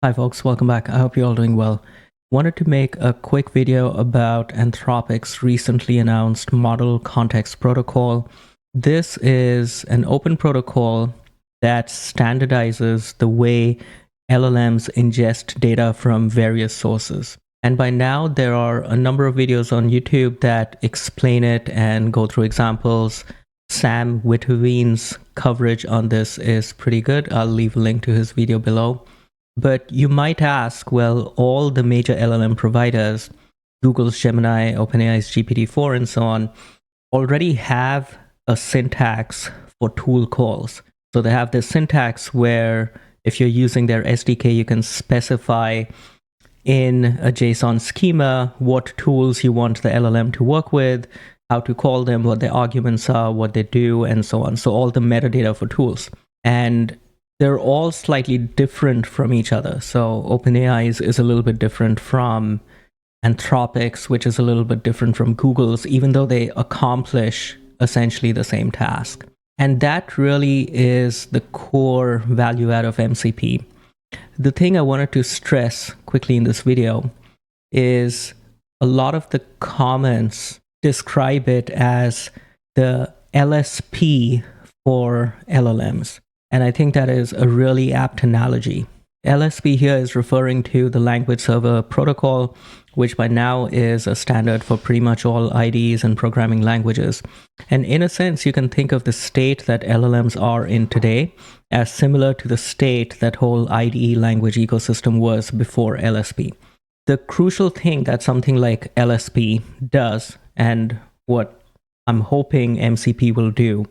Hi folks, welcome back. I hope you're all doing well. Wanted to make a quick video about Anthropic's recently announced Model Context Protocol. This is an open protocol that standardizes the way LLMs ingest data from various sources. And by now, there are a number of videos on YouTube that explain it and go through examples. Sam Wittewien's coverage on this is pretty good. I'll leave a link to his video below. But you might ask, well, all the major LLM providers, Google's Gemini, OpenAI's GPT-4, and so on, already have a syntax for tool calls. So they have this syntax where if you're using their SDK, you can specify in a JSON schema what tools you want the LLM to work with, how to call them, what their arguments are, what they do, and so on. So all the metadata for tools. And they're all slightly different from each other. So OpenAI's is a little bit different from Anthropic's, which is a little bit different from Google's, even though they accomplish essentially the same task. And that really is the core value out of MCP. The thing I wanted to stress quickly in this video is a lot of the comments describe it as the LSP for LLMs. And I think that is a really apt analogy. LSP here is referring to the language server protocol, which by now is a standard for pretty much all IDEs and programming languages. And in a sense, you can think of the state that LLMs are in today as similar to the state that whole IDE language ecosystem was before LSP. The crucial thing that something like LSP does, and what I'm hoping MCP will do,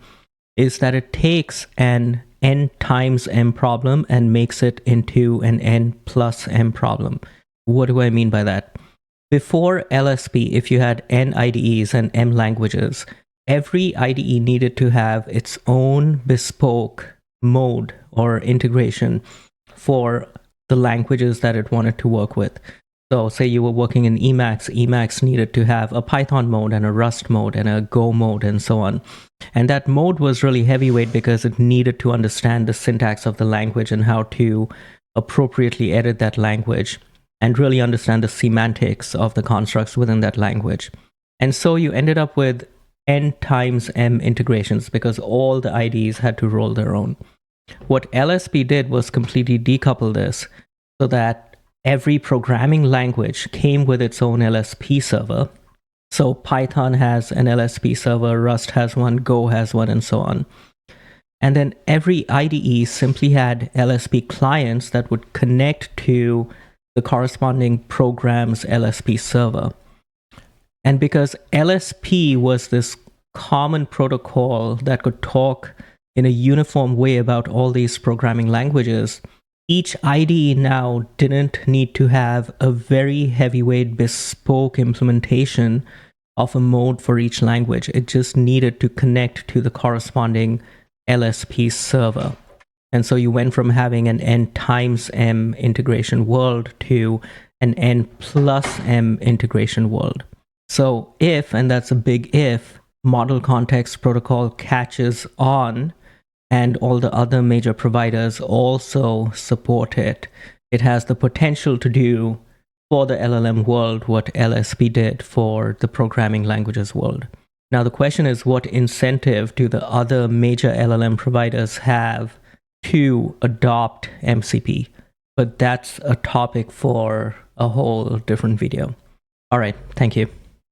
is that it takes an n times m problem and makes it into an n plus m problem. What do I mean by that? Before LSP, if you had n IDEs and m languages, every IDE needed to have its own bespoke mode or integration for the languages that it wanted to work with. So say you were working in Emacs needed to have a Python mode and a Rust mode and a Go mode and so on. And that mode was really heavyweight because it needed to understand the syntax of the language and how to appropriately edit that language and really understand the semantics of the constructs within that language. And so you ended up with n times m integrations because all the IDEs had to roll their own. What LSP did was completely decouple this so that every programming language came with its own LSP server. So Python has an LSP server, Rust has one, Go has one, and so on. And then every IDE simply had LSP clients that would connect to the corresponding program's LSP server. And because LSP was this common protocol that could talk in a uniform way about all these programming languages, each IDE now didn't need to have a very heavyweight bespoke implementation of a mode for each language. It just needed to connect to the corresponding LSP server. And so you went from having an n times m integration world to an n plus m integration world. So if, and that's a big if, Model Context Protocol catches on and all the other major providers also support it, it has the potential to do for the LLM world what LSP did for the programming languages world. Now the question is, what incentive do the other major LLM providers have to adopt MCP? But that's a topic for a whole different video. All right, thank you.